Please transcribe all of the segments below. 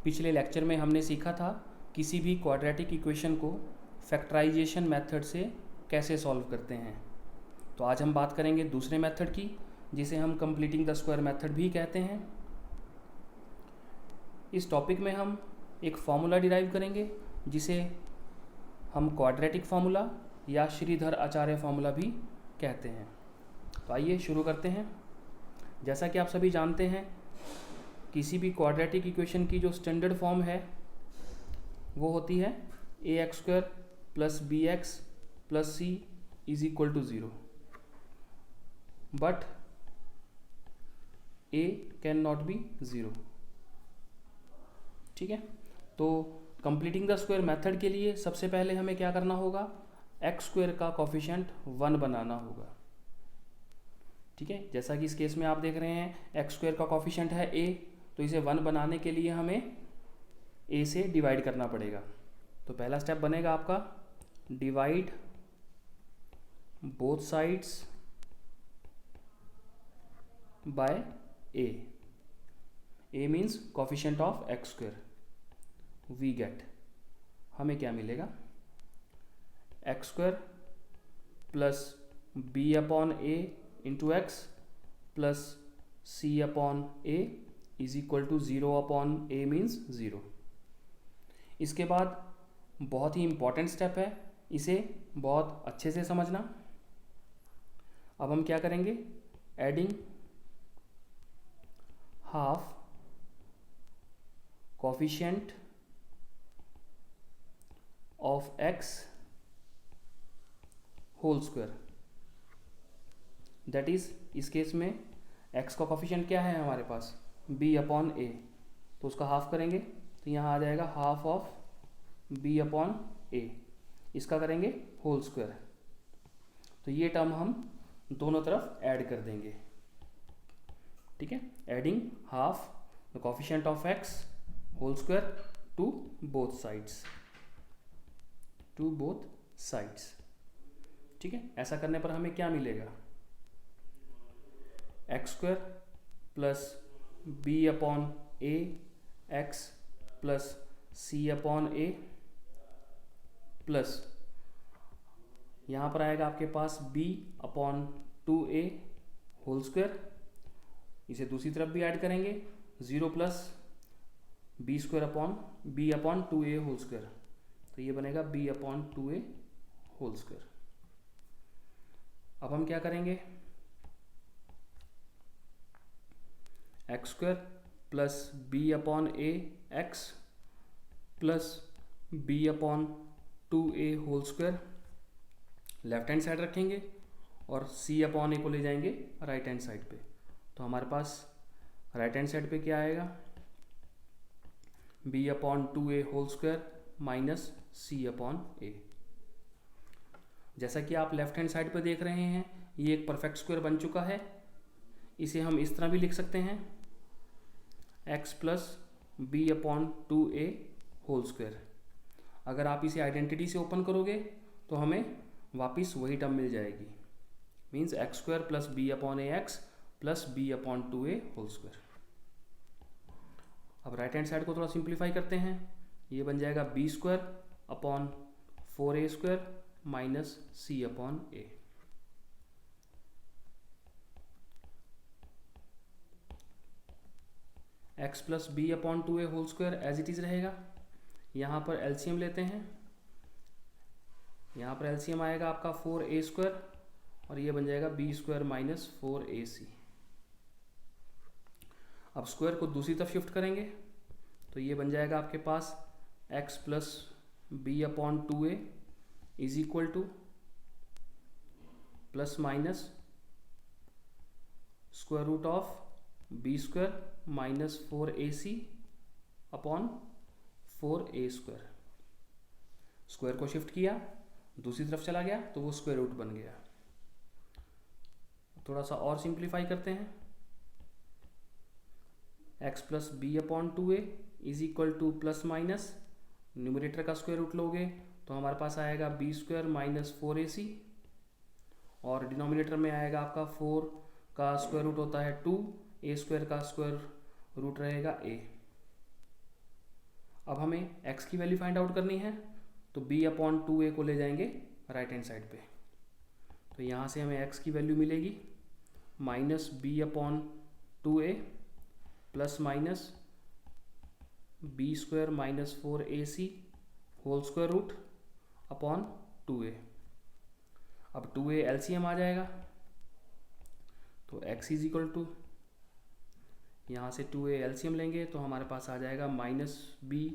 पिछले लेक्चर में हमने सीखा था किसी भी क्वाड्रेटिक इक्वेशन को फैक्टराइजेशन मेथड से कैसे सॉल्व करते हैं। तो आज हम बात करेंगे दूसरे मेथड की, जिसे हम कंप्लीटिंग द स्क्वायर मेथड भी कहते हैं। इस टॉपिक में हम एक फॉर्मूला डिराइव करेंगे जिसे हम क्वाड्रेटिक फार्मूला या श्रीधर आचार्य फार्मूला भी कहते हैं। तो आइए शुरू करते हैं। जैसा कि आप सभी जानते हैं, किसी भी क्वाड्रेटिक इक्वेशन की जो स्टैंडर्ड फॉर्म है वो होती है ax² + bx + c = 0, but a can not be 0। ठीक है, तो कंप्लीटिंग द स्क्वायर मेथड के लिए सबसे पहले हमें क्या करना होगा, x² का कोफिशिएंट 1 बनाना होगा। ठीक है, जैसा कि इस केस में आप देख रहे हैं x² का कोफिशिएंट है a, तो इसे 1 बनाने के लिए हमें a से डिवाइड करना पड़ेगा। तो पहला स्टेप बनेगा आपका divide both sides by a। a means coefficient of x²। We get, हमें क्या मिलेगा, x² + b/a into x + c/a = 0/a means 0। इसके बाद बहुत ही इम्पॉर्टेंट स्टेप है, इसे बहुत अच्छे से समझना। अब हम क्या करेंगे, adding half coefficient of x whole square, that is इस केस में x का कोफिशिएंट क्या है हमारे पास, b/a, तो उसका हाफ करेंगे तो यहाँ आ जाएगा हाफ ऑफ b/a। इसका करेंगे होल स्क्वायर, तो ये टर्म हम दोनों तरफ ऐड कर देंगे। ठीक है, adding half the coefficient of x whole square to both sides. ठीक है, ऐसा करने पर हमें क्या मिलेगा, x² + b/a x + c/a plus यहाँ पर आएगा आपके पास b/2a होल स्क्वायर। इसे दूसरी तरफ भी ऐड करेंगे, 0 + b² होल स्क्वायर, तो ये बनेगा b/2a होल स्क्वायर। अब हम क्या करेंगे, x² + b/a x + b/2a whole square left hand side रखेंगे और c/a को ले जाएंगे राइट हैंड साइड पे। तो हमारे पास राइट हैंड साइड पे क्या आएगा, b/2a होल स्क्वायर - c/a। जैसा कि आप लेफ्ट हैंड साइड पे देख रहे हैं, ये एक परफेक्ट स्क्वायर बन चुका है। इसे हम इस तरह भी लिख सकते हैं, x + b/2a होल स्क्वायर। अगर आप इसे आइडेंटिटी से ओपन करोगे तो हमें वापस वही टर्म मिल जाएगी, means x² + b/a x + b/2a whole square. अब राइट हैंड साइड को थोड़ा सिंप्लीफाई करते हैं, ये बन जाएगा b² / 4a² - c/a। x + b/2a whole square as it is रहेगा। यहाँ पर एलसीएम लेते हैं, यहाँ पर एलसीएम आएगा आपका 4a² और ये बन जाएगा b² - 4ac। अब स्क्वायर को दूसरी तरफ शिफ्ट करेंगे तो ये बन जाएगा आपके पास x + b/2a = ± √b² - 4ac upon 4a²। Square को शिफ्ट किया, दूसरी तरफ चला गया तो वो स्क्वायर रूट बन गया। थोड़ा सा और सिंप्लीफाई करते हैं, x + b/2a = ± न्यूमरेटर का स्क्वायर रूट लोगे तो हमारे पास आएगा b² - 4ac, और डिनोमिनेटर में आएगा आपका 4 का स्क्वायर रूट होता है 2, a² का स्क्वायर रूट रहेगा a। अब हमें x की वैल्यू फाइंड आउट करनी है, तो b/2a को ले जाएंगे राइट हैंड साइड पे। तो यहाँ से हमें x की वैल्यू मिलेगी -b/2a plus minus b² - 4ac whole square root upon 2a। अब 2a एलसीएम आ जाएगा, तो x इज इक्वल टू, यहाँ से 2a एलसीएम लेंगे तो हमारे पास आ जाएगा -b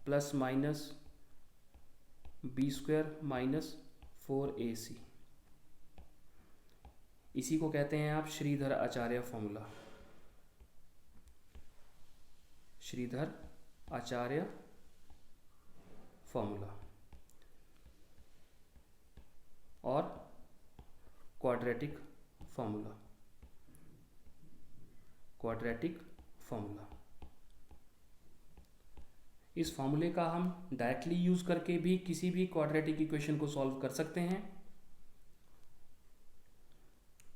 plus minus b² - 4ac। इसी को कहते हैं आप श्रीधर आचार्य फॉर्मूला, श्रीधर आचार्य फॉर्मूला और क्वाड्रेटिक फॉर्मूला, क्वाड्रेटिक फॉर्मूला। इस फॉर्मूले का हम डायरेक्टली यूज करके भी किसी भी क्वाड्रेटिक इक्वेशन को सॉल्व कर सकते हैं।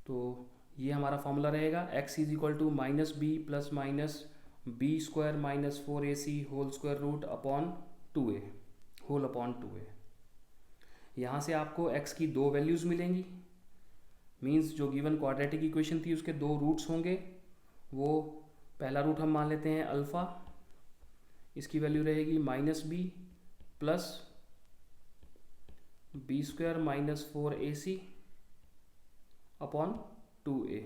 तो ये हमारा फॉर्मूला रहेगा x is equal to -b plus minus b² - 4ac whole square root upon 2a whole upon 2a। यहाँ से आपको x की दो वैल्यूज़ मिलेंगी, मीन्स जो गिवन क्वाड्रेटिक इक्वेशन थी उसके दो रूट्स होंगे। वो पहला रूट हम मान लेते हैं अल्फ़ा, इसकी वैल्यू रहेगी -b plus b² - 4ac upon 2a।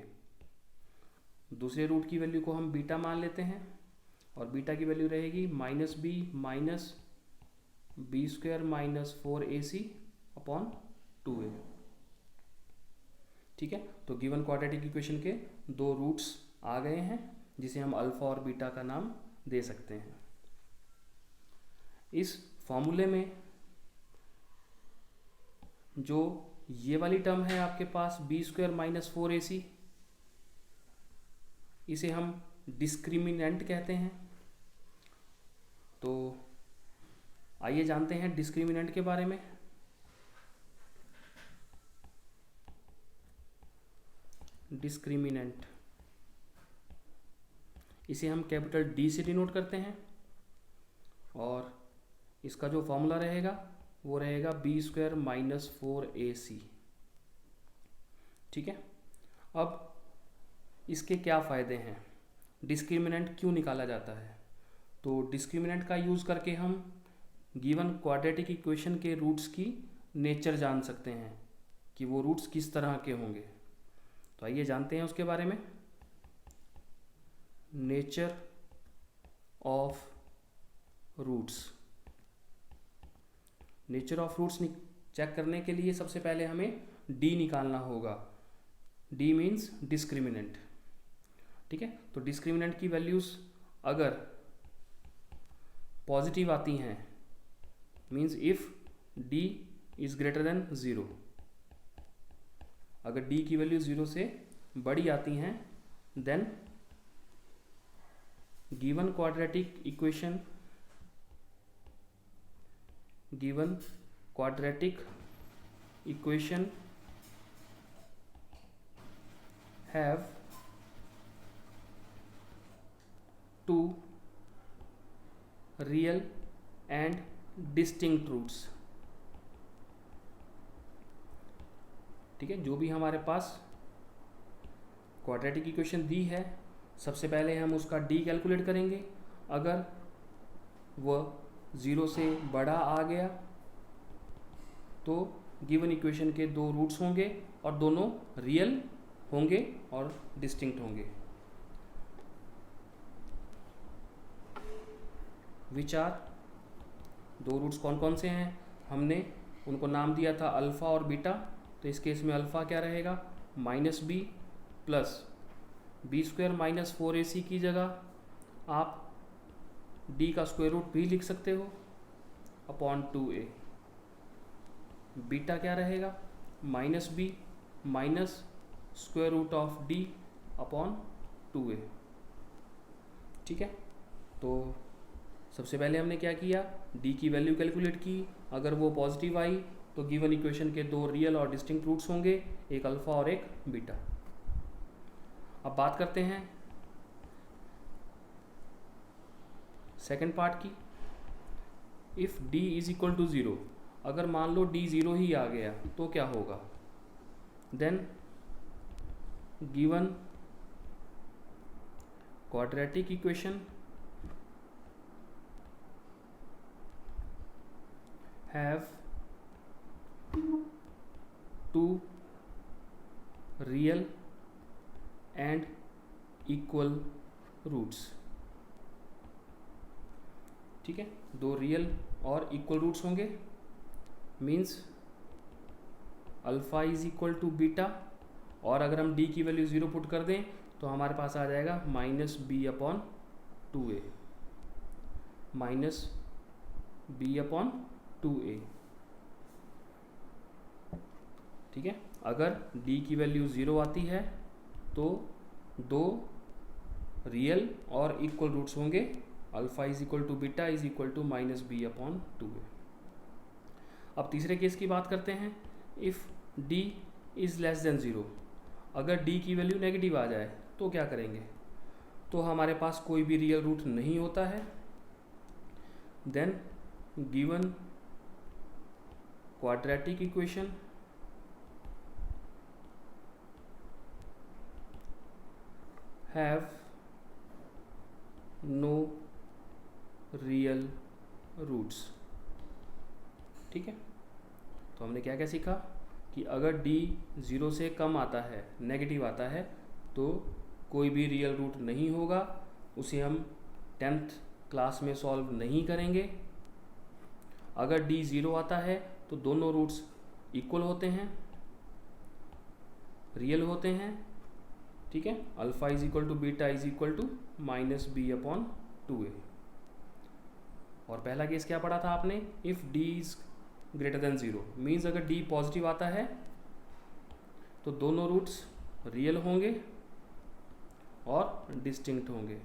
दूसरे रूट की वैल्यू को हम बीटा मान लेते हैं, और बीटा की वैल्यू रहेगी -b minus b² - 4ac upon 2a। ठीक है, तो गिवन क्वाड्रेटिक इक्वेशन के दो रूट्स आ गए हैं, जिसे हम अल्फ़ा और बीटा का नाम दे सकते हैं। इस फॉर्मूले में जो ये वाली टर्म है आपके पास b² - 4ac, इसे हम डिस्क्रिमिनेंट कहते हैं। तो आइए जानते हैं डिस्क्रिमिनेंट के बारे में। डिस्क्रिमिनेंट, इसे हम कैपिटल D से डिनोट करते हैं, और इसका जो फॉर्मूला रहेगा वो रहेगा b² - 4ac। ठीक है, अब इसके क्या फ़ायदे हैं, डिस्क्रिमिनेंट क्यों निकाला जाता है? तो डिस्क्रिमिनेंट का यूज़ करके हम गिवन क्वाड्रेटिक इक्वेशन के रूट्स की नेचर जान सकते हैं कि वो रूट्स किस तरह के होंगे। तो आइए जानते हैं उसके बारे में। Nature of roots, nature of roots check करने के लिए सबसे पहले हमें D निकालना होगा। D means discriminant. ठीक है, तो डिस्क्रिमिनेंट की वैल्यूज़ अगर पॉजिटिव आती हैं, means if D is greater then 0, अगर D की वैल्यू 0 से बड़ी आती हैं, then given quadratic equation, given quadratic equation have two real and distinct roots। ठीक है, जो भी हमारे पास क्वाड्रेटिक इक्वेशन दी है, सबसे पहले हम उसका D कैलकुलेट करेंगे। अगर वह 0 से बड़ा आ गया तो गिवन इक्वेशन के दो रूट्स होंगे और दोनों रियल होंगे और डिस्टिंक्ट होंगे। विच आर, दो रूट्स कौन कौन से हैं, हमने उनको नाम दिया था अल्फ़ा और बीटा। तो इस केस में अल्फ़ा क्या रहेगा, -b प्लस b² - 4ac की जगह आप d का स्क्वायर रूट भी लिख सकते हो अपॉन 2a। बीटा क्या रहेगा, -b minus square root of d upon 2a। ठीक है, तो सबसे पहले हमने क्या किया, d की वैल्यू कैलकुलेट की। अगर वो पॉजिटिव आई तो गिवन इक्वेशन के दो रियल और डिस्टिंक्ट रूट्स होंगे, एक अल्फ़ा और एक बीटा। अब बात करते हैं सेकंड पार्ट की। If d is equal to zero, अगर मान लो d ज़ीरो ही आ गया तो क्या होगा, then given quadratic equation have two real and equal roots. ठीक है, दो रियल और इक्वल रूट्स होंगे, means alpha is equal to beta, और अगर हम d की वैल्यू ज़ीरो पुट कर दें तो हमारे पास आ जाएगा -b/2a, -b/2a। ठीक है, अगर d की वैल्यू ज़ीरो आती है तो दो रियल और इक्वल रूट्स होंगे, alpha is equal to beta is equal to -b/2a। अब तीसरे केस की बात करते हैं, if d is less than zero, अगर d की वैल्यू नेगेटिव आ जाए तो क्या करेंगे, तो हमारे पास कोई भी रियल रूट नहीं होता है, then given quadratic equation have no real roots. ठीक है, तो हमने क्या क्या सीखा कि अगर d ज़ीरो से कम आता है, नेगेटिव आता है, तो कोई भी रियल रूट नहीं होगा, उसे हम 10th क्लास में सॉल्व नहीं करेंगे। अगर d ज़ीरो आता है तो दोनों रूट्स इक्वल होते हैं, रियल होते हैं। ठीक है, alpha is equal to beta is equal to -b/2a। और पहला केस क्या पढ़ा था आपने, if d is greater than zero, means अगर d पॉजिटिव आता है तो दोनों रूट्स रियल होंगे और डिस्टिंक्ट होंगे।